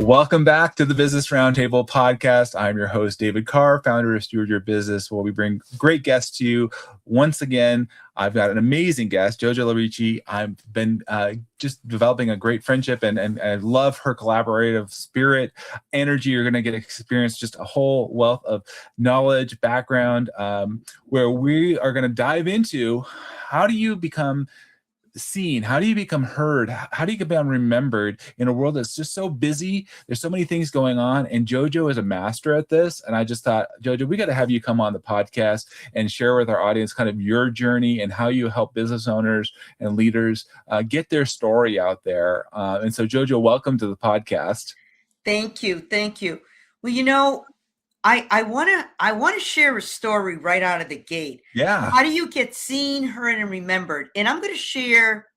Welcome back to the Business Roundtable Podcast. I'm your host, David Carr, founder of Steward Your Business, where we bring great guests to you. Once again, I've got an amazing guest, JoJo LaRiccia. I've been just developing a great friendship and I love her collaborative spirit, energy. You're going to get to experience just a whole wealth of knowledge, background, where we are going to dive into how do you become seen? How do you become heard? How do you become remembered in a world that's just so busy? There's so many things going on, and JoJo is a master at this. And I just thought, JoJo, we got to have you come on the podcast and share with our audience kind of your journey and how you help business owners and leaders get their story out there. And so, JoJo, welcome to the podcast. Thank you. Well, you know, I want to share a story right out of the gate. Yeah. How do you get seen, heard, and remembered? And I'm going to share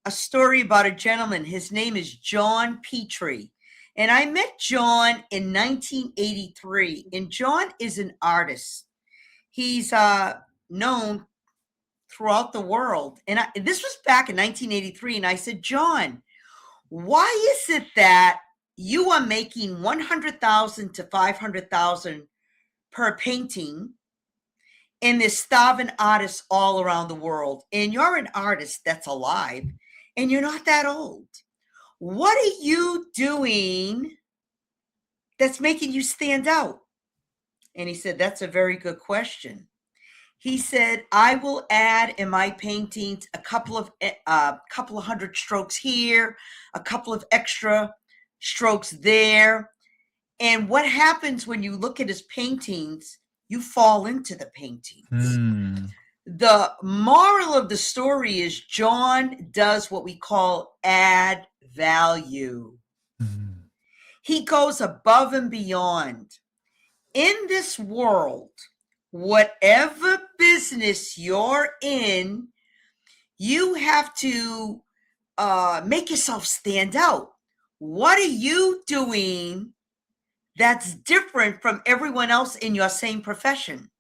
a story about a gentleman. His name is John Petrie. And I met John in 1983. And John is an artist. He's known throughout the world. And this was back in 1983. And I said, John, why is it that you are making $100,000 to $500,000 per painting, and there's starving artists all around the world, and you're an artist that's alive, and you're not that old? What are you doing that's making you stand out? And he said, that's a very good question. He said, I will add in my paintings a couple of hundred strokes here, a couple of extra strokes there. And what happens when you look at his paintings, you fall into the paintings. The moral of the story is John does what we call add value. He goes above and beyond. In this world, whatever business you're in, you have to make yourself stand out. What are you doing that's different from everyone else in your same profession?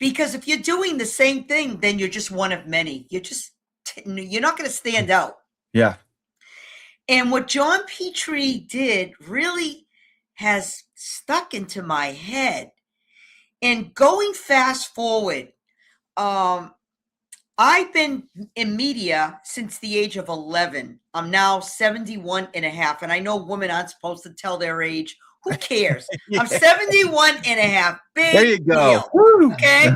Because if you're doing the same thing, then you're just one of many. You're not going to stand out. Yeah. And what John Petrie did really has stuck into my head. And going fast forward, I've been in media since the age of 11. I'm now 71 and a half. And I know women aren't supposed to tell their age. Who cares? Yeah. I'm 71 and a half. Big there you go. Deal, okay.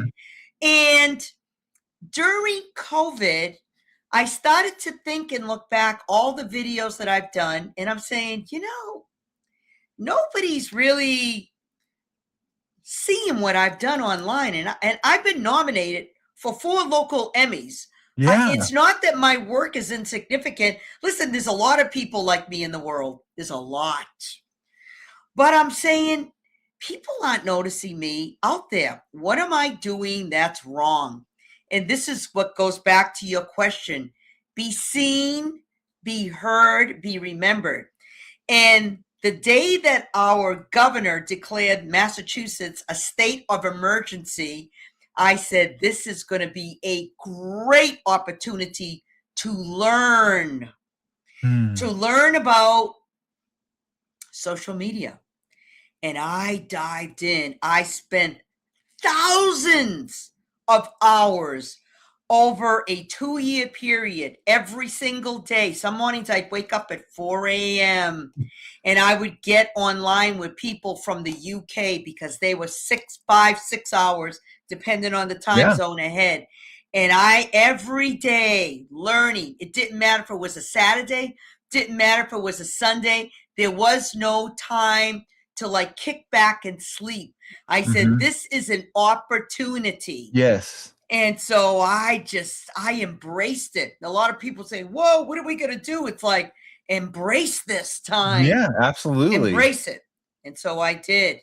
And during COVID, I started to think and look back all the videos that I've done. And I'm saying, you know, nobody's really seeing what I've done online. And I've been nominated for 4 local Emmys. Yeah. It's not that my work is insignificant. Listen, there's a lot of people like me in the world. There's a lot. But I'm saying people aren't noticing me out there. What am I doing that's wrong? And this is what goes back to your question. Be seen, be heard, be remembered. And the day that our governor declared Massachusetts a state of emergency, I said, this is going to be a great opportunity to learn about social media. And I dived in. I spent thousands of hours over a 2-year period, every single day. Some mornings I'd wake up at 4 a.m. and I would get online with people from the UK because they were 6 hours, depending on the time zone ahead. And I, every day, learning. It didn't matter if it was a Saturday, didn't matter if it was a Sunday. There was no time to like kick back and sleep. I said, this is an opportunity. Yes. And so I embraced it. A lot of people say, whoa, what are we going to do? It's like, embrace this time. Yeah, absolutely. Embrace it. And so I did.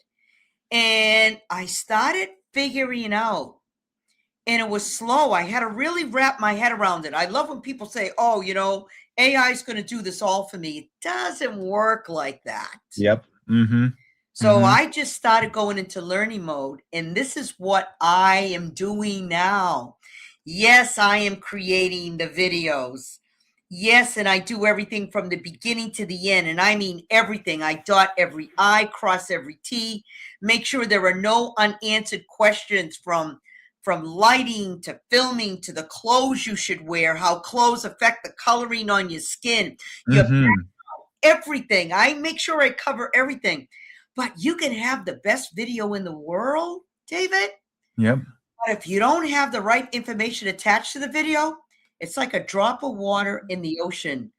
And I started figuring out, and it was slow. I had to really wrap my head around it. I love when people say, oh, you know, AI is going to do this all for me. It doesn't work like that. Yep. So I just started going into learning mode, and this is what I am doing now. Yes, I am creating the videos, Yes, and I do everything from the beginning to the end, and I mean everything. I dot every I, cross every T, make sure there are no unanswered questions from lighting to filming to the clothes you should wear, how clothes affect the coloring on your skin, your Mm-hmm. everything. I make sure I cover everything. But you can have the best video in the world, David. Yep. But if you don't have the right information attached to the video, it's like a drop of water in the ocean.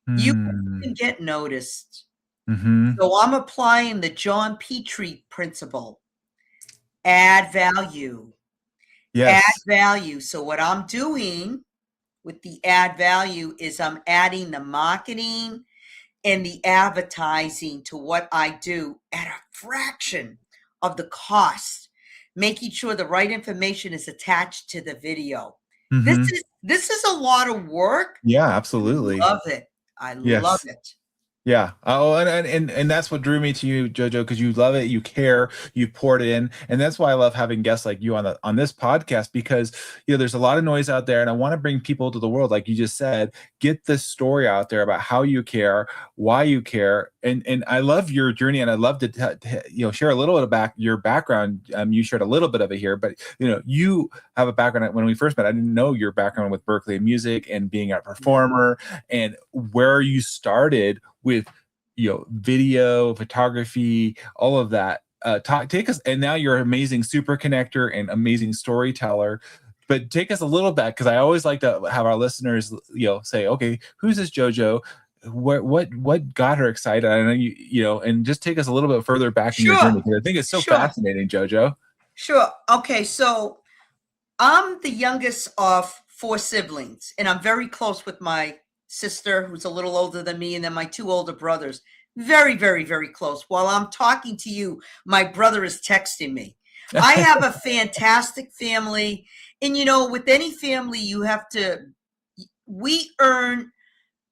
You can Mm. get noticed. Mm-hmm. So I'm applying the John Petrie principle. Add value. Add Yes. value. So what I'm doing with the add value is I'm adding the marketing and the advertising to what I do at a fraction of the cost, making sure the right information is attached to the video. Mm-hmm. This is a lot of work. Yeah, I absolutely. love it. I love Yes. it. Yeah. Oh, and that's what drew me to you, JoJo, because you love it, you care, you poured in, and that's why I love having guests like you on this podcast, because there's a lot of noise out there, and I want to bring people to the world, like you just said, get this story out there about how you care, why you care, and I love your journey, and I'd love to share a little bit about your background. You shared a little bit of it here, but you have a background. When we first met, I didn't know your background with Berkeley music and being a performer, and where you started with video, photography, all of that. Take us, and now you're an amazing super connector and amazing storyteller. But take us a little back, because I always like to have our listeners, say, okay, who's this JoJo? What got her excited? I know and just take us a little bit further back in your Sure. journey, because I think it's so Sure. fascinating, JoJo. Sure. Okay. So I'm the youngest of 4 siblings, and I'm very close with my sister, who's a little older than me, and then my 2 older brothers. Very, very, very close. While I'm talking to you, my brother is texting me. I have a fantastic family. And, with any family, we earn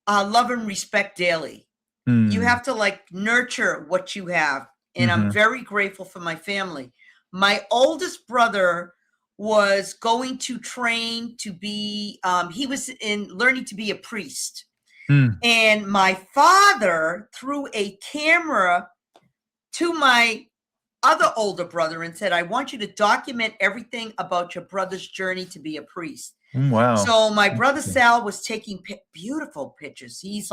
love and respect daily. You have to nurture what you have. And I'm very grateful for my family. My oldest brother was going to train to be, he was learning to be a priest. And my father threw a camera to my other older brother and said, I want you to document everything about your brother's journey to be a priest. Wow. So my brother Sal was taking beautiful pictures. He's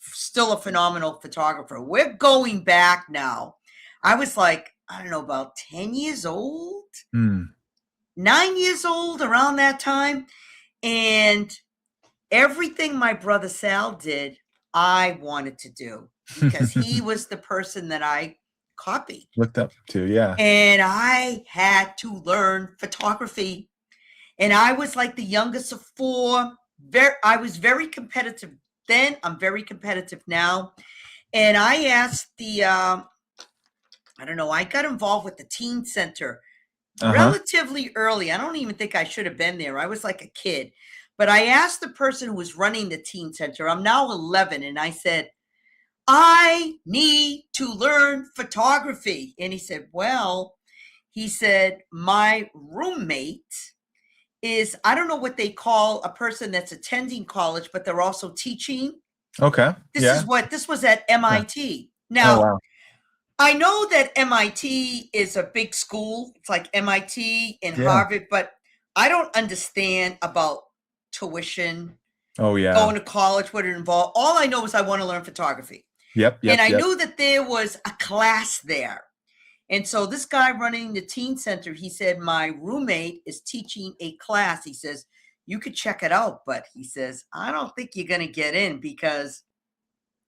still a phenomenal photographer. We're going back now. I was I don't know, about 10 years old, 9 years old, around that time. And everything my brother Sal did, I wanted to do, because he was the person that I copied. Looked up to, yeah. And I had to learn photography. And I was the youngest of 4. I was very competitive then. I'm very competitive now. And I asked I got involved with the teen center relatively early. I don't even think I should have been there. I was like a kid. But I asked the person who was running the teen center, I'm now 11, and I said, I need to learn photography. And he said, my roommate is, I don't know what they call a person that's attending college, but they're also teaching. Okay. This was at MIT. Now, oh, wow. I know that MIT is a big school. It's like MIT and Harvard, but I don't understand about tuition. Oh, yeah. Going to college, what it involved. All I know is I want to learn photography. Yep. And I knew that there was a class there. And so this guy running the teen center, he said, my roommate is teaching a class. He says, you could check it out. But he says, I don't think you're going to get in because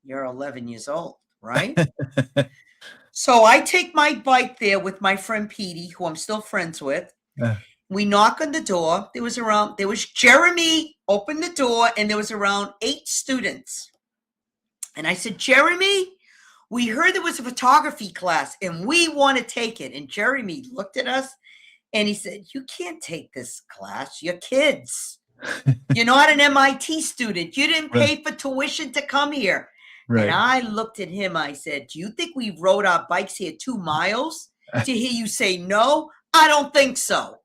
you're 11 years old, right? So I take my bike there with my friend Petey, who I'm still friends with. We knock on the door. There was Jeremy opened the door, and there was around 8 students. And I said, Jeremy, we heard there was a photography class and we want to take it. And Jeremy looked at us and he said, you can't take this class. You're kids. You're not an MIT student. You didn't pay for tuition to come here. Right. And I looked at him. I said, do you think we rode our bikes here 2 miles to hear you say no? I don't think so.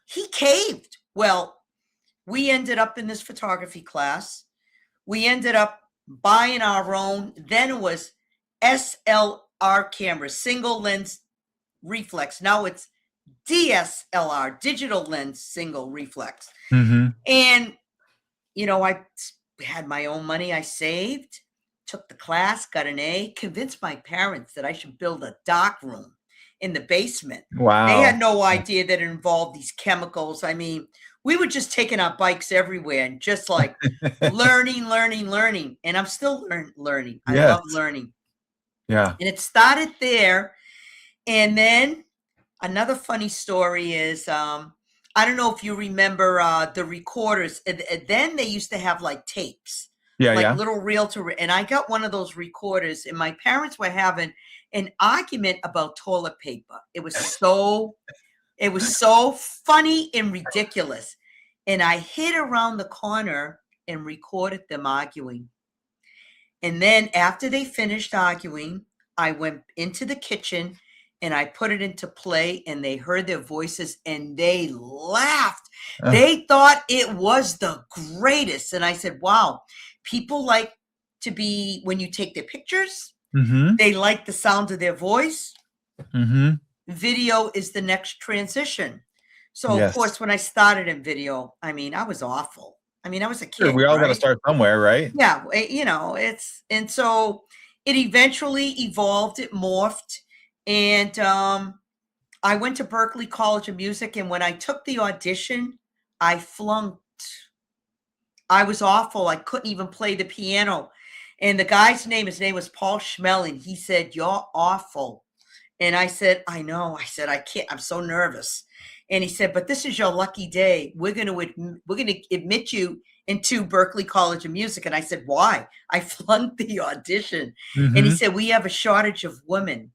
He caved. Well, we ended up in this photography class. we ended up buying our own. Then it was SLR cameras, single lens reflex. Now it's DSLR, digital lens single reflex. Mm-hmm. And, I had my own money. I saved, took the class, got an A, convinced my parents that I should build a dark room in the basement. Wow. They had no idea that it involved these chemicals. I mean, we were just taking our bikes everywhere and just like learning. And I'm still learning. I love learning. Yeah. And it started there. And then another funny story is, I don't know if you remember the recorders. And then they used to have like tapes, little reel to reel. And I got one of those recorders, and my parents were having an argument about toilet paper. It was so funny and ridiculous. And I hid around the corner and recorded them arguing. And then after they finished arguing, I went into the kitchen and I put it into play, and they heard their voices and they laughed. They thought it was the greatest. And I said, wow, people like to be, when you take their pictures, they like the sound of their voice. Video is the next transition. So of course, when I started in video, I mean, I was awful. I mean, I was a kid. Sure, we all got to start somewhere, right? Yeah. And so it eventually evolved, it morphed. And I went to Berklee College of Music, and when I took the audition, I flunked. I was awful. I couldn't even play the piano. And the guy's name, his name was Paul Schmeling. He said, "You're awful." And I said, "I know." I said, "I can't. I'm so nervous." And he said, "But this is your lucky day. We're going to admit you into Berklee College of Music." And I said, "Why?" I flunked the audition. And he said, "We have a shortage of women."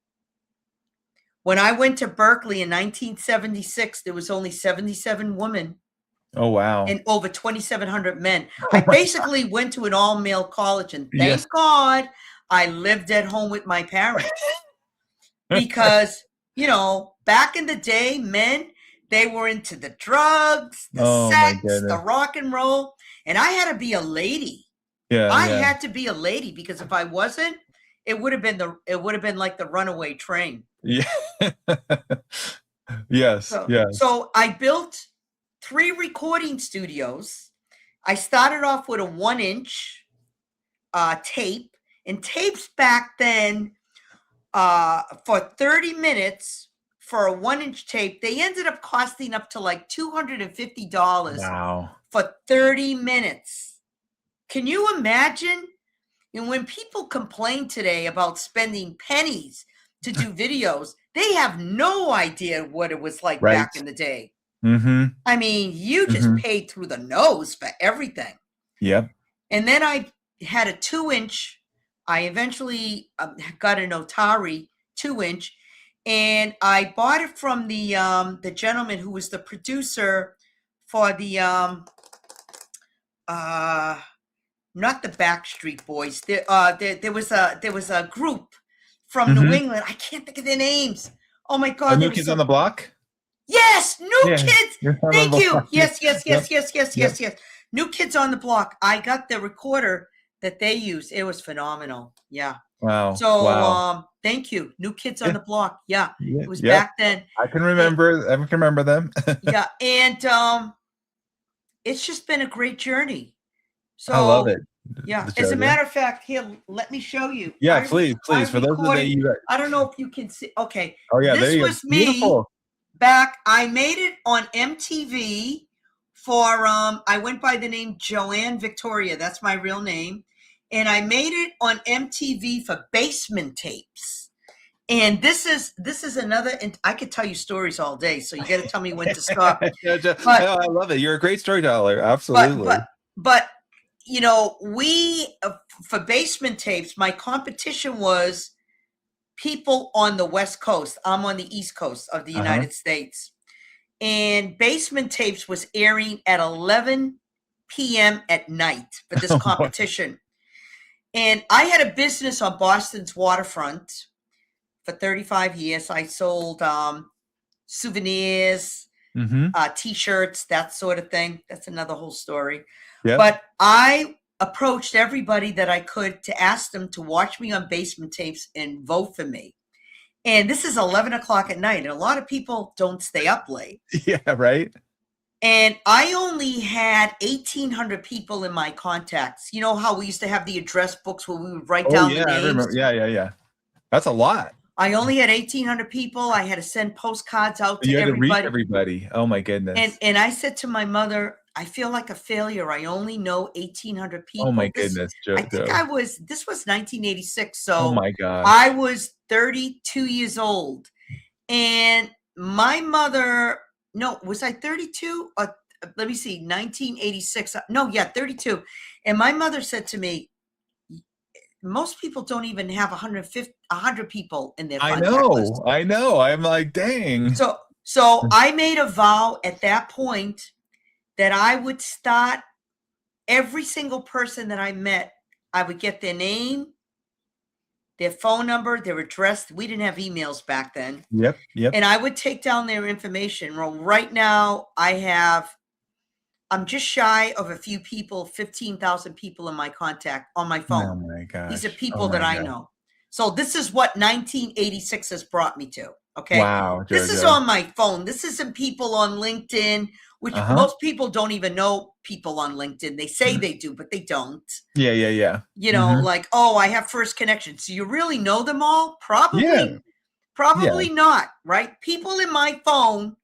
When I went to Berklee in 1976, there was only 77 women. Oh, wow. And over 2,700 men. I basically went to an all-male college, and thank God I lived at home with my parents. Because, back in the day, men, they were into the drugs, the sex, the rock and roll. And I had to be a lady. I had to be a lady, because if I wasn't, it would have been like the runaway train. Yeah. Yes. So I built 3 recording studios. I started off with a 1-inch tape, and tapes back then for 30 minutes for a 1-inch tape, they ended up costing up to like $250. Wow. For 30 minutes. Can you imagine? And when people complain today about spending pennies to do videos, they have no idea what it was like back in the day. I mean, you just paid through the nose for everything. Yep. And then I had a 2-inch. I eventually got an Otari 2-inch, and I bought it from the gentleman who was the producer for the not the Backstreet Boys. There was a group from New England. I can't think of their names. Oh my God! New Kids on the Block. Yes, New Kids. Thank you. Yes. New Kids on the Block. I got the recorder that they use. It was phenomenal. Yeah. Wow. So thank you. New Kids on the Block. Yeah. It was back then. I can remember them. Yeah. And it's just been a great journey. So I love it. Yeah. As a matter of fact, here, let me show you. Yeah, please. For those of you, I don't know if you can see. Okay. Oh yeah, this was me. Beautiful. Back, I made it on MTV for I went by the name Joanne Victoria. That's my real name. And I made it on MTV for basement tapes. And this is another, and I could tell you stories all day, so you got to tell me when to stop. I love it. You're a great storyteller. Absolutely. But we for basement tapes, my competition was people on the West Coast. I'm on the East Coast of the United States. And basement tapes was airing at 11 p.m. at night for this competition. And I had a business on Boston's waterfront for 35 years. I sold souvenirs, T-shirts, that sort of thing. That's another whole story. Yep. But I approached everybody that I could to ask them to watch me on Basement Tapes and vote for me. And this is 11 o'clock at night, and a lot of people don't stay up late. Yeah, right. And I only had 1,800 people in my contacts. You know how we used to have the address books where we would write down the names? I remember. Yeah. That's a lot. I only had 1,800 people. I had to send postcards out to You had to reach everybody. everybody. Oh my goodness. And I said to my mother, I feel like a failure. I only know 1,800 people. Oh my goodness, JoJo. I think this was 1986. So oh my God. I was 32 years old. And my mother, no, was I 32? Let me see, 1986. No, yeah, 32. And my mother said to me, most people don't even have 100 people in their contact list. I know. I'm like, dang. So I made a vow at that point that I would start every single person that I met. I would get their name, their phone number, their address. We didn't have emails back then. Yep. And I would take down their information. Well, right now I'm just shy of a few people, 15,000 people in my contact on my phone. Oh my gosh. These are people that I know. So this is what 1986 has brought me to. Okay. Wow. This is on my phone. This isn't people on LinkedIn, which most people don't even know people on LinkedIn. They say they do, but they don't. Yeah. You know, like, oh, I have first connection. So you really know them all? Probably not, right? People in my phone,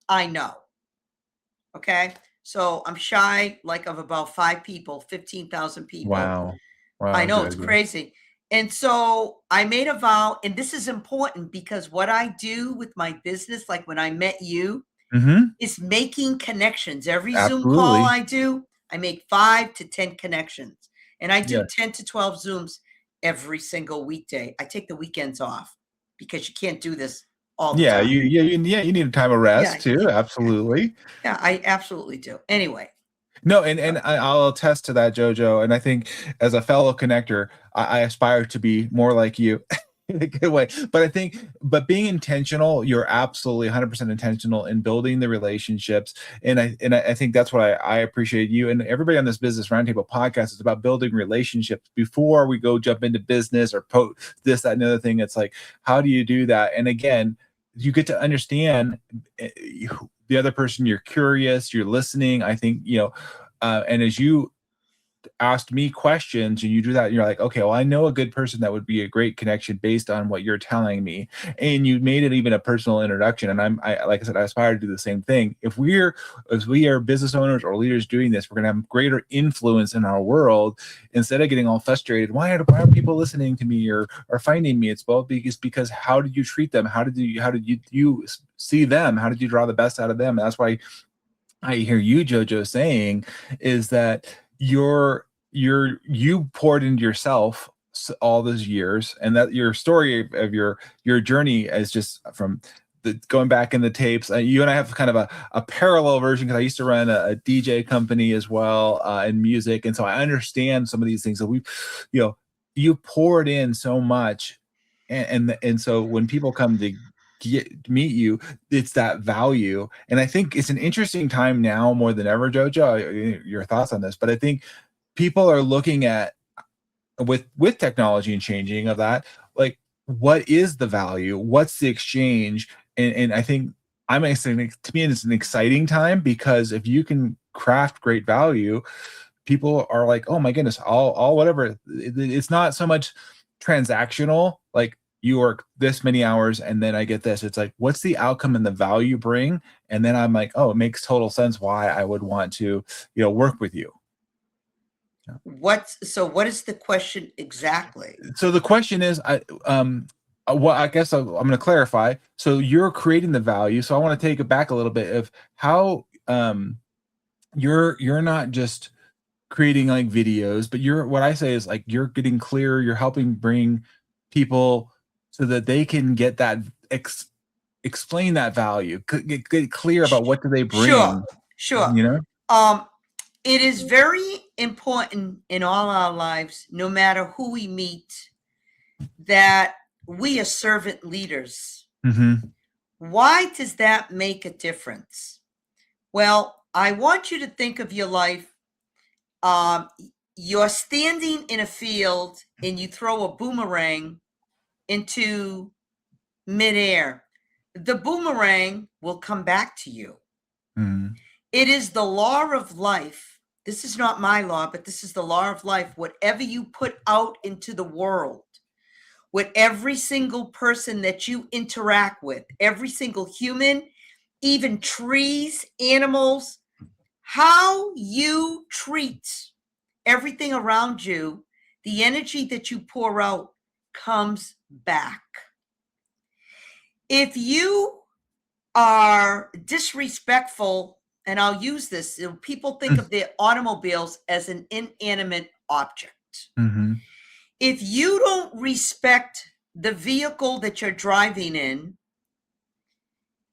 I know. Okay. So I'm shy of about 5 people, 15,000 people. Wow. I know, it's crazy. And so I made a vow, and this is important because what I do with my business, like when I met you, is making connections. Every Zoom call I do, I make 5 to 10 connections. And I do 10 to 12 Zooms every single weekday. I take the weekends off because you can't do this all the time. You need a time of rest too. Absolutely. Yeah, I absolutely do. Anyway. No, and I'll attest to that, JoJo. And I think as a fellow connector, I aspire to be more like you in a good way. But being intentional, you're absolutely 100% intentional in building the relationships. And I think that's what I appreciate you and everybody on this Business Roundtable podcast is about building relationships before we go jump into business or this, that, and the other thing. It's like, how do you do that? And again, you get to understand the other person. You're curious, you're listening. I think, and as you asked me questions and you do that, you're like, okay, well, I know a good person that would be a great connection based on what you're telling me. And you made it even a personal introduction. And like I said, I aspire to do the same thing. If we are business owners or leaders doing this, we're going to have greater influence in our world instead of getting all frustrated. Why are people listening to me or finding me? It's because how did you treat them? How did you see them? How did you draw the best out of them? And that's why I hear you, JoJo, saying is that you poured into yourself all those years, and that your story of your journey is just from going back in the tapes. You and I have kind of a parallel version because I used to run a DJ company as well in music, and so I understand some of these things. So you poured in so much, and so when people come to meet you, it's that value. And I think it's an interesting time now more than ever, JoJo, your thoughts on this, but I think people are looking at with technology and changing of that, like, what is the value? What's the exchange? And I think to me, it's an exciting time because if you can craft great value, people are like, oh my goodness, all whatever. It's not so much transactional, like, you work this many hours and then I get this. It's like, what's the outcome and the value bring? And then I'm like, oh, it makes total sense why I would want to, work with you. What is the question exactly? So the question is, I guess I'm going to clarify. So you're creating the value. So I want to take it back a little bit of how you're not just creating like videos, but what I say is like, you're getting clear. You're helping bring people so that they can get that, explain that value, get clear about what do they bring. Sure. It is very important in all our lives, no matter who we meet, that we are servant leaders. Why does that make a difference? Well, I want you to think of your life. you're standing in a field and you throw a boomerang into midair, the boomerang will come back to you. Mm-hmm. It is the law of life. This is not my law, but this is the law of life. Whatever you put out into the world, with every single person that you interact with, every single human, even trees, animals, how you treat everything around you, the energy that you pour out comes back. If you are disrespectful, and I'll use this, people think of their automobiles as an inanimate object. Mm-hmm. If you don't respect the vehicle that you're driving in,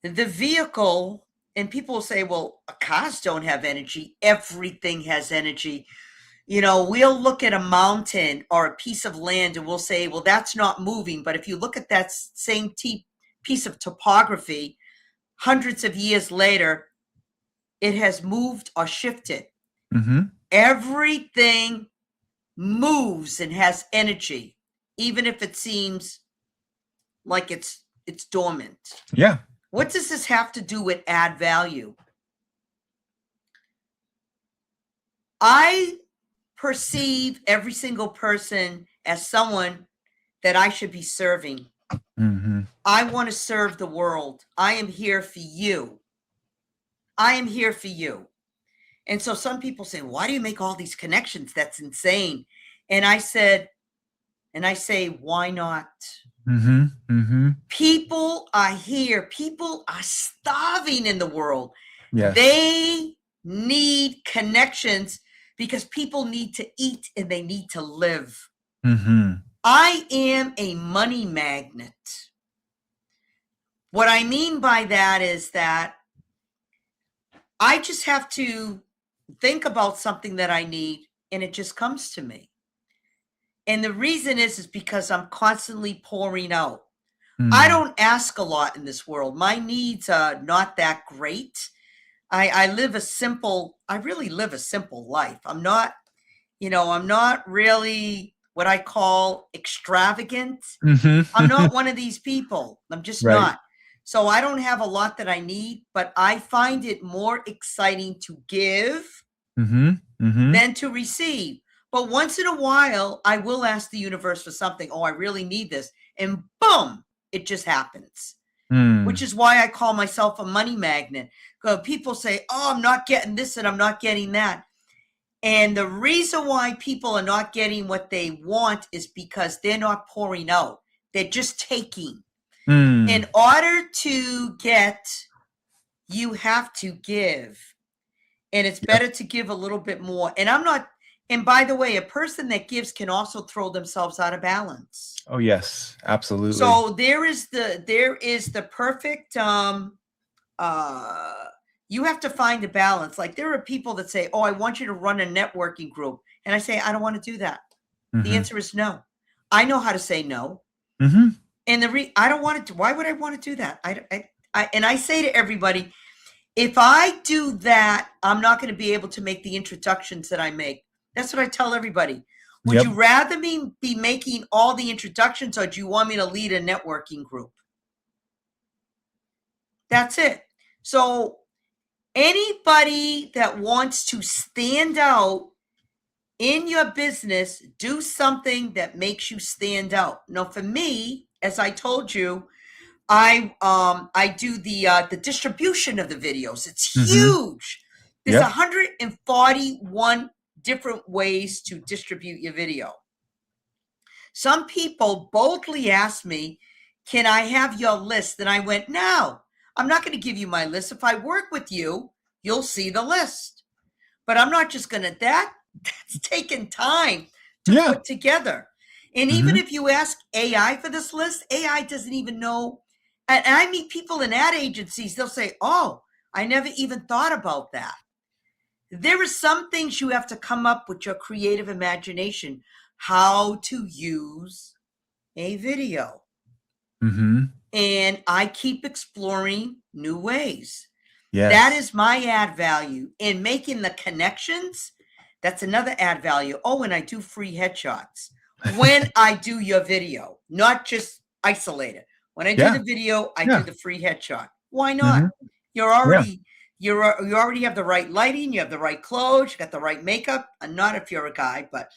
the vehicle, and people will say, well, cars don't have energy. Everything has energy. You know, we'll look at a mountain or a piece of land and we'll say, well, that's not moving. But if you look at that same piece of topography, hundreds of years later, it has moved or shifted. Mm-hmm. Everything moves and has energy, even if it seems like it's dormant. Yeah. What does this have to do with add value? I perceive every single person as someone that I should be serving. Mm-hmm. I want to serve the world. I am here for you. I am here for you. And so some people say, why do you make all these connections? That's insane. And I say, why not? Mm-hmm. Mm-hmm. People are here. People are starving in the world. Yes. They need connections because people need to eat and they need to live. Mm-hmm. I am a money magnet. What I mean by that is that I just have to think about something that I need and it just comes to me. And the reason is because I'm constantly pouring out. Mm-hmm. I don't ask a lot in this world. My needs are not that great. I really live a simple life. I'm not really what I call extravagant. Mm-hmm. I'm not one of these people. I'm just Right. not. So I don't have a lot that I need, but I find it more exciting to give Mm-hmm. Mm-hmm. than to receive. But once in a while, I will ask the universe for something. Oh, I really need this. And boom, it just happens. Mm. Which is why I call myself a money magnet. Because people say, oh, I'm not getting this and I'm not getting that. And the reason why people are not getting what they want is because they're not pouring out. They're just taking. Mm. In order to get, you have to give. And it's better to give a little bit more. And by the way, a person that gives can also throw themselves out of balance. Oh, yes, absolutely. So there is the perfect, you have to find a balance. Like there are people that say, oh, I want you to run a networking group. And I say, I don't want to do that. Mm-hmm. The answer is no. I know how to say no. Mm-hmm. And I don't want to, why would I want to do that? And I say to everybody, if I do that, I'm not going to be able to make the introductions that I make. That's what I tell everybody. Would you rather me be making all the introductions or do you want me to lead a networking group? That's it. So anybody that wants to stand out in your business, do something that makes you stand out. Now, for me, as I told you, I do the distribution of the videos. It's huge. There's 141 different ways to distribute your video. Some people boldly asked me, can I have your list? And I went, no, I'm not going to give you my list. If I work with you, you'll see the list. But I'm not just going to, that's taking time to put together. And even if you ask AI for this list, AI doesn't even know. And I meet people in ad agencies, they'll say, oh, I never even thought about that. There are some things you have to come up with your creative imagination, how to use a video. Mm-hmm. And I keep exploring new ways. Yes. That is my add value in making the connections. That's another add value. Oh, and I do free headshots when I do your video, not just isolated. When I do the video, I do the free headshot. Why not? You're already you already have the right lighting, you have the right clothes, you got the right makeup. And not if you're a guy, but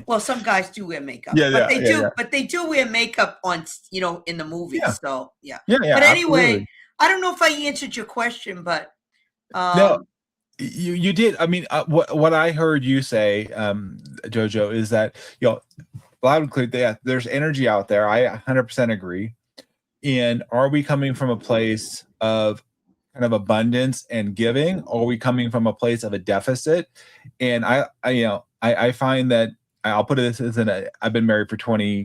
well, some guys do wear makeup. But they do wear makeup on in the movies. So But anyway, absolutely. I don't know if I answered your question, but no. You did. I mean, what I heard you say, JoJo, is that loud and clear, there's energy out there. I 100% agree. And are we coming from a place of kind of abundance and giving, or are we coming from a place of a deficit? And I find that I'll put it as I've been married for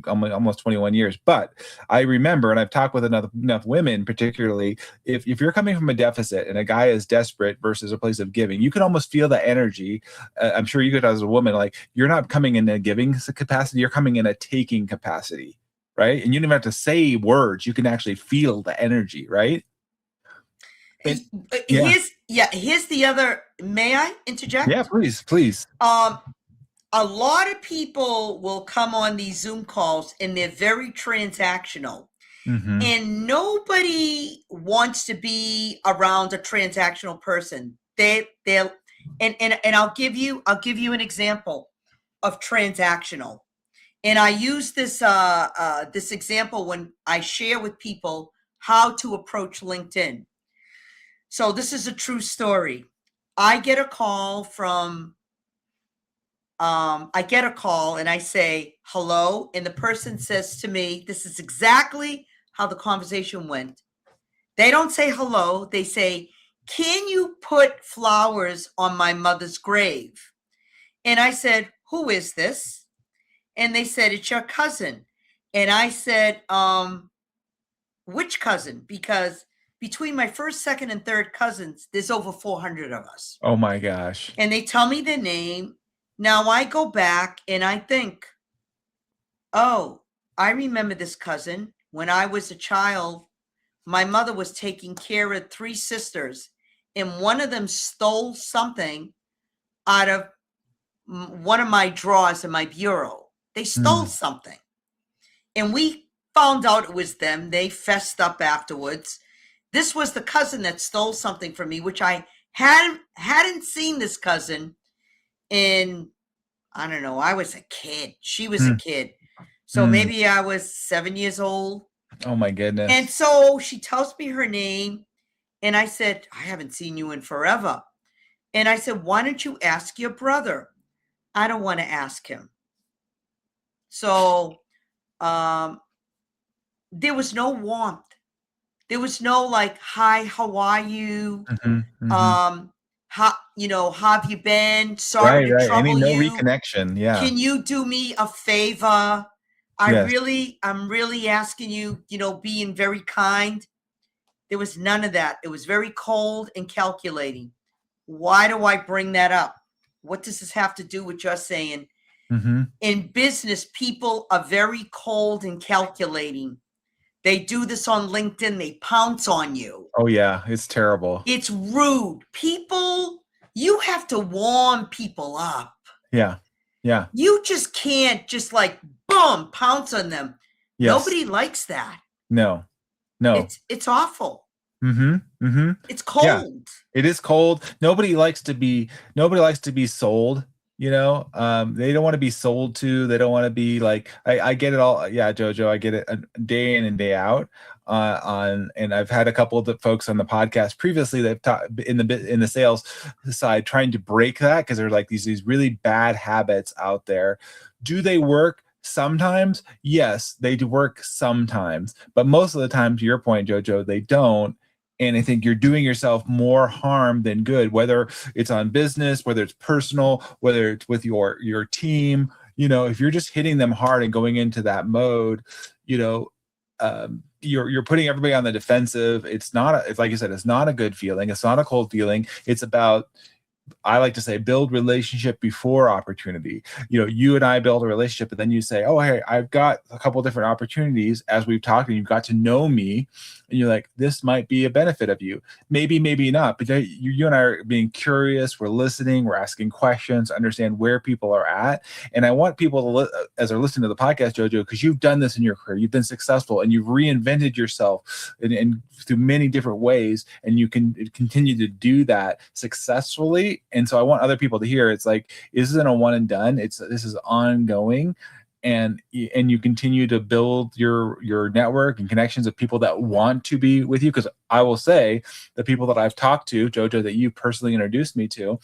almost 21 years, but I remember, and I've talked with enough women, particularly if you're coming from a deficit and a guy is desperate versus a place of giving, you can almost feel the energy. I'm sure you could as a woman, like you're not coming in a giving capacity, you're coming in a taking capacity, right? And you don't even have to say words. You can actually feel the energy, right? Here's the other, may I interject? Yeah, please. A lot of people will come on these Zoom calls and they're very transactional. And nobody wants to be around a transactional person. And I'll give you an example of transactional. And I use this this example when I share with people how to approach LinkedIn. So this is a true story. I get a call and I say, hello. And the person says to me, this is exactly how the conversation went. They don't say hello. They say, can you put flowers on my mother's grave? And I said, who is this? And they said, it's your cousin. And I said, which cousin? Because between my first, second, and third cousins, there's over 400 of us. Oh my gosh. And they tell me their name. Now I go back and I think, oh, I remember this cousin. When I was a child, my mother was taking care of 3 sisters, and one of them stole something out of one of my drawers in my bureau. They stole something. And we found out it was them. They fessed up afterwards. This was the cousin that stole something from me, which I hadn't seen this cousin in, I don't know, I was a kid. She was a kid. So maybe I was 7 years old. Oh my goodness. And so she tells me her name. And I said, I haven't seen you in forever. And I said, why don't you ask your brother? I don't want to ask him. So there was no warmth. There was no like, hi, how are you? How have you been? Sorry to trouble you. No reconnection. Yeah. Can you do me a favor? I'm really asking you, being very kind. There was none of that. It was very cold and calculating. Why do I bring that up? What does this have to do with just saying? In business, people are very cold and calculating. They do this on LinkedIn. They pounce on you. Oh, yeah. It's terrible. It's rude. People, you have to warm people up. Yeah. Yeah. You just can't just like, boom, pounce on them. Yes. Nobody likes that. No. It's awful. It's cold. Yeah. It is cold. Nobody likes to be sold. They don't want to be sold to. They don't want to be like, I get it all. Yeah, JoJo, I get it day in and day out. And I've had a couple of the folks on the podcast previously that have talked in the sales side trying to break that because there's like these really bad habits out there. Do they work? Sometimes, yes, they do work sometimes, but most of the time, to your point, JoJo, they don't. And I think you're doing yourself more harm than good, whether it's on business, whether it's personal, whether it's with your team. If you're just hitting them hard and going into that mode, you're putting everybody on the defensive. It's like you said, it's not a good feeling. It's not a cold feeling. It's about I like to say, build relationship before opportunity. You and I build a relationship, and then you say, oh, hey, I've got a couple of different opportunities as we've talked, and you've got to know me, and you're like, this might be a benefit of you. Maybe not. But you and I are being curious. We're listening. We're asking questions, understand where people are at. And I want people to, as they're listening to the podcast, JoJo, because you've done this in your career, you've been successful, and you've reinvented yourself in through many different ways, and you can continue to do that successfully. And so I want other people to hear, it's like, this isn't a one and done. This is ongoing. And you continue to build your network and connections of people that want to be with you. Because I will say, the people that I've talked to, JoJo, that you personally introduced me to,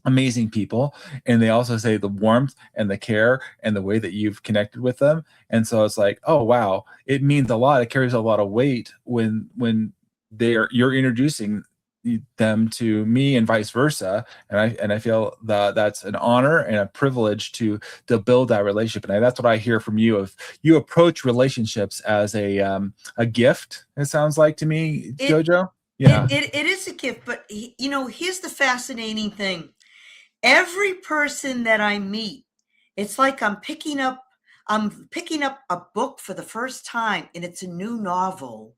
amazing people. And they also say the warmth and the care and the way that you've connected with them. And so it's like, oh, wow, it means a lot. It carries a lot of weight when you're introducing them to me and vice versa. And I feel that that's an honor and a privilege to build that relationship. And that's what I hear from you. If you approach relationships as a gift, it sounds like to me, JoJo. Yeah. It is a gift, but here's the fascinating thing. Every person that I meet, it's like I'm picking up a book for the first time, and it's a new novel.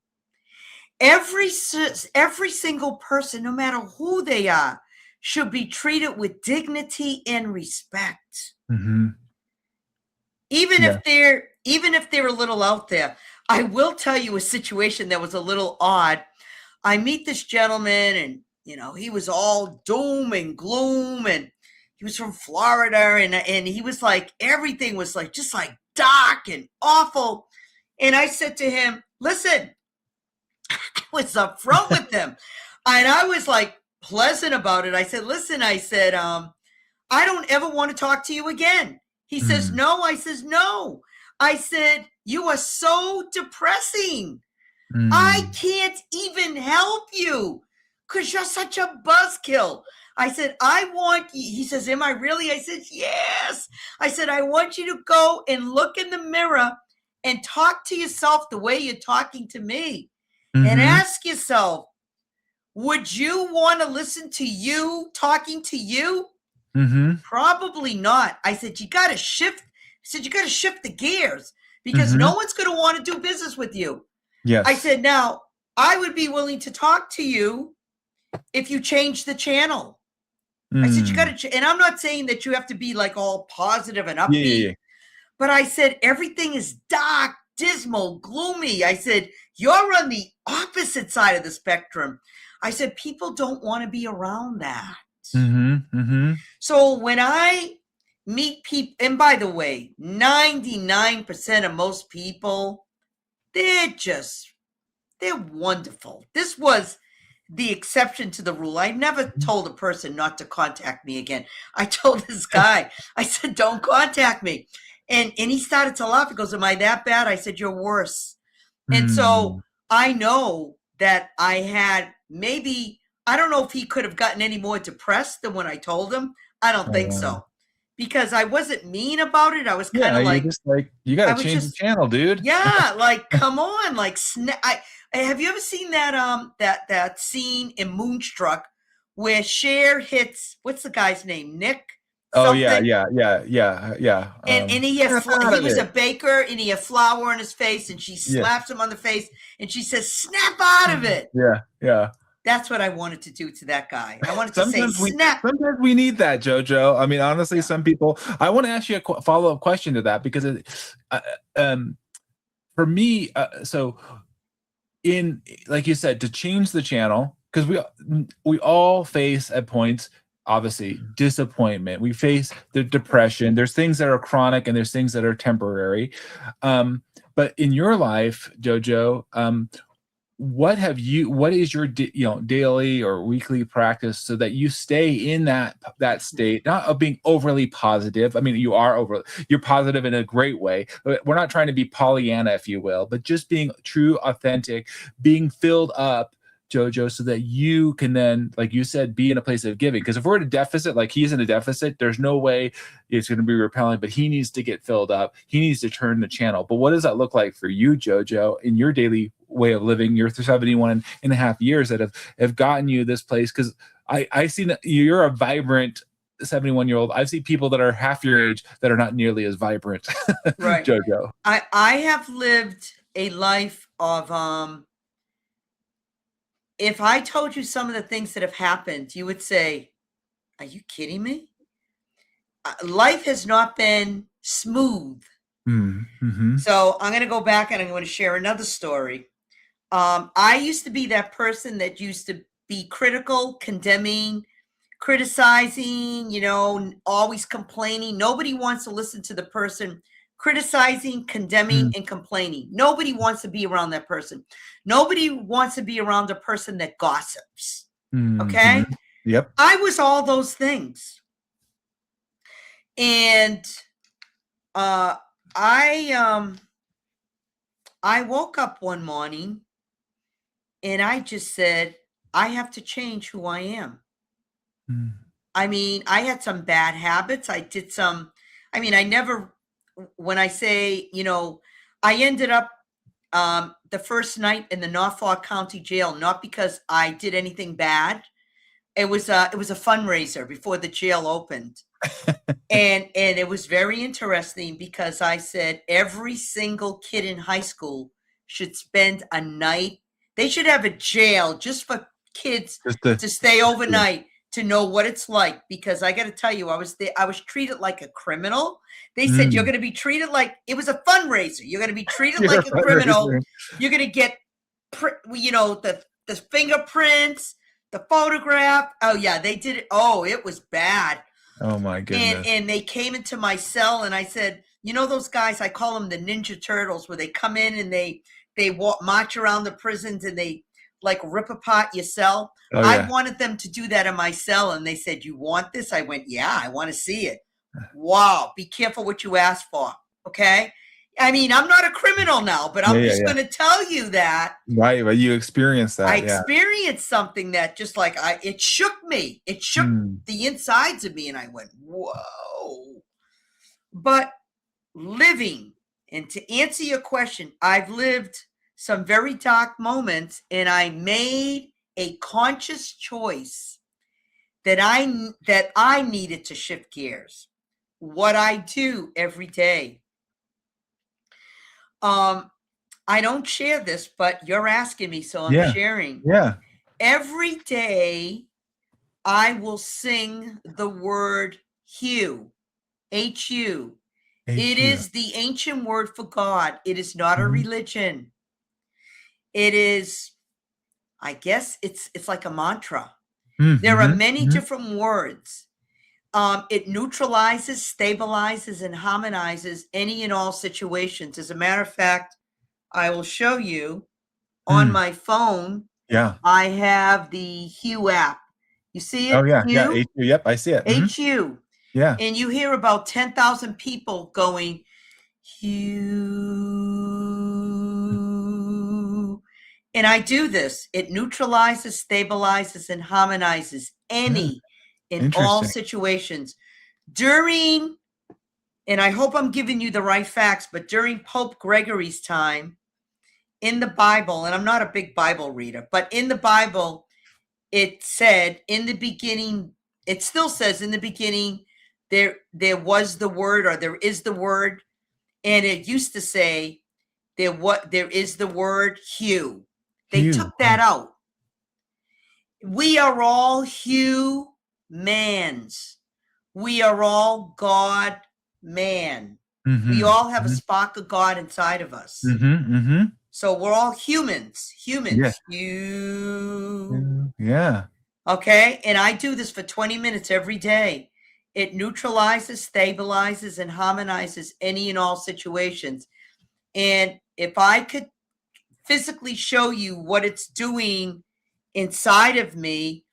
Every single person, no matter who they are, should be treated with dignity and respect. Mm-hmm. Even if they're a little out there. I will tell you a situation that was a little odd. I meet this gentleman, and he was all doom and gloom, and he was from Florida, and he was like, everything was like just like dark and awful. And I said to him, listen, I was upfront with him, and I was like pleasant about it. I said, listen, I don't ever want to talk to you again. He says, no. I says, no. I said, you are so depressing. I can't even help you because you're such a buzzkill. I said, I want you. He says, am I really? I said, yes. I said, I want you to go and look in the mirror and talk to yourself the way you're talking to me. And ask yourself, would you want to listen to you talking to you? Probably not. I said, you got to shift. I said, you got to shift the gears because no one's going to want to do business with you. Yes. I said, now I would be willing to talk to you if you change the channel. I said, you got to, and I'm not saying that you have to be like all positive and upbeat, but I said, everything is dark, dismal, gloomy. I said, you're on the opposite side of the spectrum. I said, people don't want to be around that. So when I meet people, and by the way, 99% of most people, they're wonderful. This was the exception to the rule. I never told a person not to contact me again. I told this guy, I said, don't contact me. And he started to laugh. He goes, am I that bad? I said, you're worse. And so I know that I had maybe, I don't know if he could have gotten any more depressed than when I told him. I don't think so. Because I wasn't mean about it. I was kind of like, just like, you got to change the channel, dude. Yeah, like, come on, like, have you ever seen that scene in Moonstruck where Cher hits, what's the guy's name, Nick? Oh, something? yeah. And he was a baker, and he had flour on his face, and she slaps him on the face, and she says, "Snap out of it." Yeah. That's what I wanted to do to that guy. I wanted to say, snap. Sometimes we need that, JoJo. I mean, honestly, some people. I want to ask you a follow-up question to that because for me, so in, like you said, to change the channel, because we all face at points, obviously, disappointment. We face the depression. There's things that are chronic and there's things that are temporary. But in your life, JoJo, what is your daily or weekly practice so that you stay in that state, not of being overly positive? I mean, you're positive in a great way. We're not trying to be Pollyanna, if you will, but just being true, authentic, being filled up, JoJo, so that you can then, like you said, be in a place of giving. Because if we're at a deficit, like he's in a deficit, there's no way it's going to be repelling, but he needs to get filled up. He needs to turn the channel. But what does that look like for you, JoJo, in your daily way of living, your 71 and a half years that have gotten you this place? Because I see that you're a vibrant 71-year-old. I've seen people that are half your age that are not nearly as vibrant. Right. JoJo. I have lived a life of, if I told you some of the things that have happened, you would say, are you kidding me? Life has not been smooth. Mm-hmm. So I'm going to go back and I'm going to share another story. I used to be that person that used to be critical, condemning, criticizing, always complaining. Nobody wants to listen to the person criticizing, condemning, and complaining. Nobody wants to be around that person. Nobody wants to be around a person that gossips. Okay? Yep. I was all those things. And I woke up one morning and I just said, I have to change who I am. I mean, I had some bad habits. I never, when I say, I ended up the first night in the Norfolk County Jail, not because I did anything bad. It was a fundraiser before the jail opened. and it was very interesting because I said every single kid in high school should spend a night. They should have a jail just for kids to stay overnight to know what it's like. Because I got to tell you, I was treated like a criminal. They said you're going to be treated like, it was a fundraiser. You're going to be treated like a criminal. You're going to get, the fingerprints, the photograph. Oh yeah, they did it. Oh, it was bad. Oh my goodness. And they came into my cell and I said, those guys, I call them the Ninja Turtles, where they come in and they march around the prisons and they like rip apart your cell. Oh, yeah. I wanted them to do that in my cell. And they said, you want this? I went, yeah, I want to see it. Wow. Be careful what you ask for. Okay. I mean, I'm not a criminal now, but I'm just going to tell you that. Right. But you experienced that. I experienced something that just like it shook me. It shook the insides of me. And I went, whoa. But living, and to answer your question, I've lived some very dark moments, and I made a conscious choice that I needed to shift gears. What I do every day. I don't share this, but you're asking me, so I'm sharing. Yeah. Every day I will sing the word Hu, H-U. It is the ancient word for God. It is not a religion. It is, I guess it's like a mantra. There are many different words. It neutralizes, stabilizes, and harmonizes any and all situations. As a matter of fact, I will show you on my phone. Yeah. I have the Hu app. You see it? Oh, yeah. Hu? Yeah. H-U. Yep. I see it. H-U. Yeah. And you hear about 10,000 people going, Hu. And I do this. It neutralizes, stabilizes, and harmonizes any in all situations. During, and I hope I'm giving you the right facts, but during Pope Gregory's time in the Bible, and I'm not a big Bible reader, but in the Bible, it said in the beginning, it still says in the beginning, there was the word, or there is the word. And it used to say there is the word Hu. They took that out. We are all humans. We are all God man. We all have a spark of God inside of us. So we're all humans. Humans. Yeah. Okay. And I do this for 20 minutes every day. It neutralizes, stabilizes, and harmonizes any and all situations. And if I could physically show you what it's doing inside of me,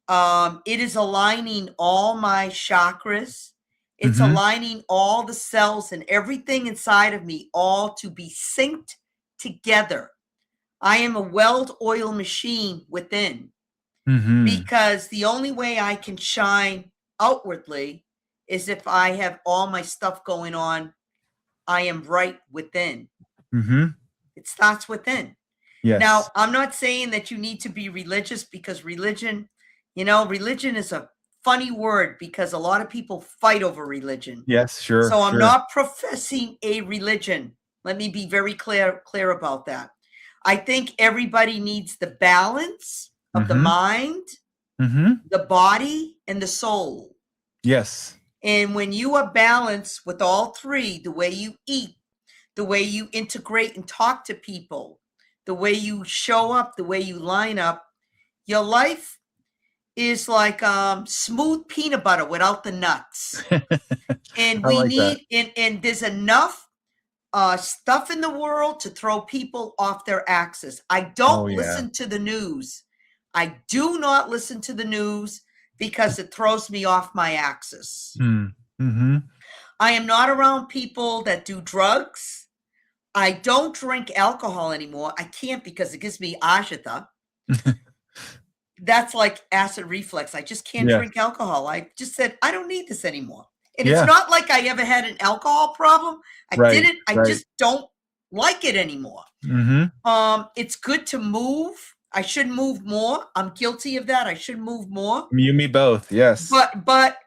it is aligning all my chakras. It's aligning all the cells and everything inside of me all to be synced together. I am a well-oiled machine within, because the only way I can shine outwardly is if I have all my stuff going on. I am right within. It starts within. Yes. Now, I'm not saying that you need to be religious, because religion Religion is a funny word because a lot of people fight over religion. Yes, sure. So I'm sure. not professing a religion. Let me be very clear about that. I think everybody needs the balance of the mind, the body, and the soul. Yes. And when you are balanced with all three, the way you eat, the way you integrate and talk to people, the way you show up, the way you line up, your life is like smooth peanut butter without the nuts. And we need, and there's enough stuff in the world to throw people off their axis. I don't listen to the news. I do not listen to the news because it throws me off my axis. I am not around people that do drugs. I don't drink alcohol anymore. I can't because it gives me agita. That's like acid reflux. I just can't drink alcohol. I just said, I don't need this anymore. And it's not like I ever had an alcohol problem. I didn't. I just don't like it anymore. It's good to move. I should move more. I'm guilty of that. I should move more. You and me both. Yes. But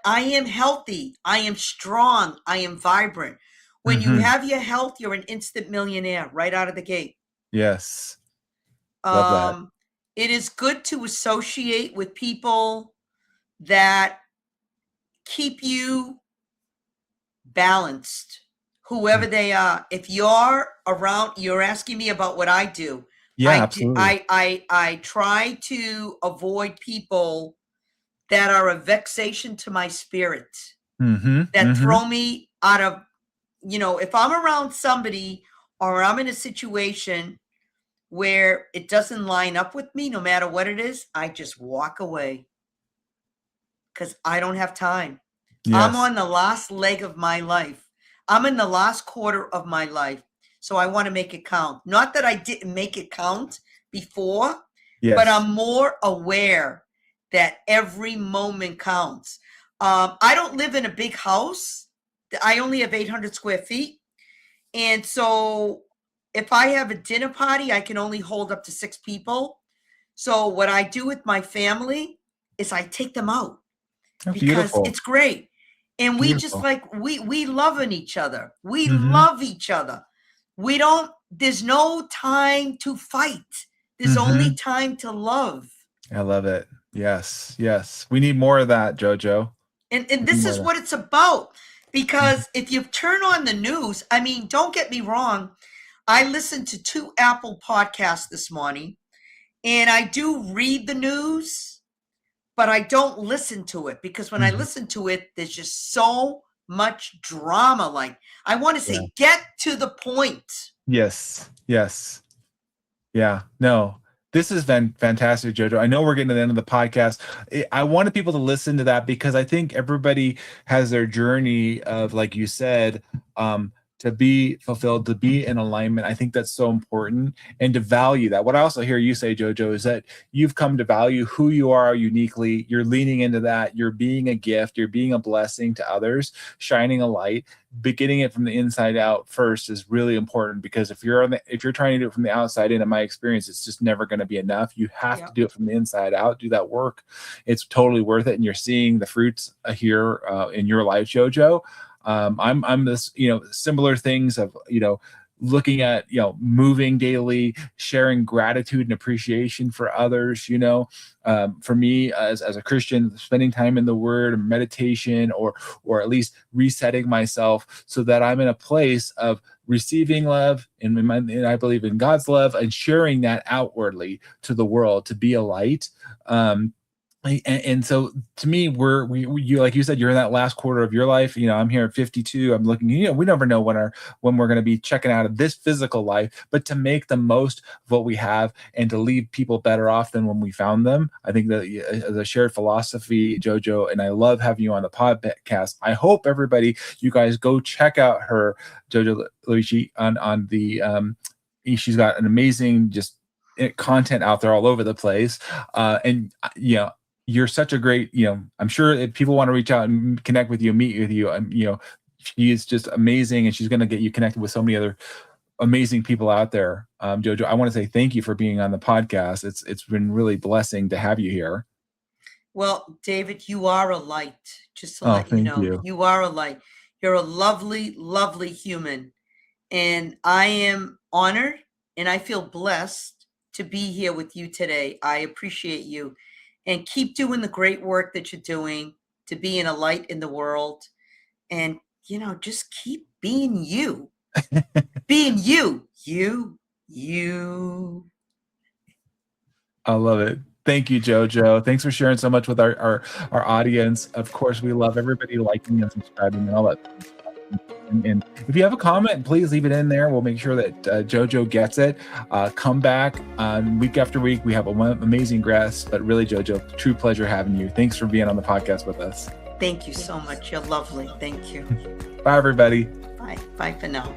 I am healthy. I am strong. I am vibrant. When you have your health, you're an instant millionaire right out of the gate. Yes. Love that. It is good to associate with people that keep you balanced, whoever they are. If you're around, you're asking me about what I do. Yeah, absolutely. I try to avoid people that are a vexation to my spirit, that throw me out of, if I'm around somebody or I'm in a situation where it doesn't line up with me, no matter what it is, I just walk away because I don't have time. Yes. I'm on the last leg of my life. I'm in the last quarter of my life. So I want to make it count. Not that I didn't make it count before, but I'm more aware that every moment counts. I don't live in a big house. I only have 800 square feet. And so if I have a dinner party, I can only hold up to 6 people. So what I do with my family is I take them out because it's great. And we just we love each other. We love each other. There's no time to fight. There's only time to love. I love it. Yes. Yes. We need more of that, JoJo. And this is what it's about. Because if you turn on the news, I mean, don't get me wrong. I listened to 2 Apple podcasts this morning, and I do read the news, but I don't listen to it because when I listen to it, there's just so much drama. Like, I want to say, get to the point. Yes. Yes. Yeah. No, this has been fantastic, JoJo. I know we're getting to the end of the podcast. I wanted people to listen to that because I think everybody has their journey of, like you said, to be fulfilled, to be in alignment. I think that's so important, and to value that. What I also hear you say, JoJo, is that you've come to value who you are uniquely. You're leaning into that. You're being a gift. You're being a blessing to others, shining a light. Beginning it from the inside out first is really important, because if you're trying to do it from the outside in my experience, it's just never going to be enough. You have to do it from the inside out. Do that work. It's totally worth it, and you're seeing the fruits here in your life, JoJo. I'm this, similar things of, looking at, moving daily, sharing gratitude and appreciation for others, for me as a Christian, spending time in the Word and meditation, or at least resetting myself so that I'm in a place of receiving love, and I believe in God's love, and sharing that outwardly to the world, to be a light. And so to me, you, like you said, you're in that last quarter of your life. I'm here at 52. I'm looking, we never know when we're going to be checking out of this physical life, but to make the most of what we have and to leave people better off than when we found them. I think that as a shared philosophy, JoJo, and I love having you on the podcast. I hope everybody, you guys go check out her, JoJo LaRiccia, on the, she's got an amazing, just content out there all over the place. And you're such a great, I'm sure if people want to reach out and connect with you, meet with you, she is just amazing, and she's going to get you connected with so many other amazing people out there. JoJo, I want to say thank you for being on the podcast. It's been really blessing to have you here. Well, David, you are a light. Just to Oh, let you thank know, you. you are a light. You're a lovely, lovely human. And I am honored and I feel blessed to be here with you today. I appreciate you. And keep doing the great work that you're doing to being a light in the world. And, just keep being you. Being you. You. I love it. Thank you, JoJo. Thanks for sharing so much with our audience. Of course, we love everybody liking and subscribing and all that. And if you have a comment, please leave it in there. We'll make sure that JoJo gets it. Come back week after week. We have amazing guests, but really, JoJo, true pleasure having you. Thanks for being on the podcast with us. Thank you so much. You're lovely. Thank you. Bye, everybody. Bye. Bye for now.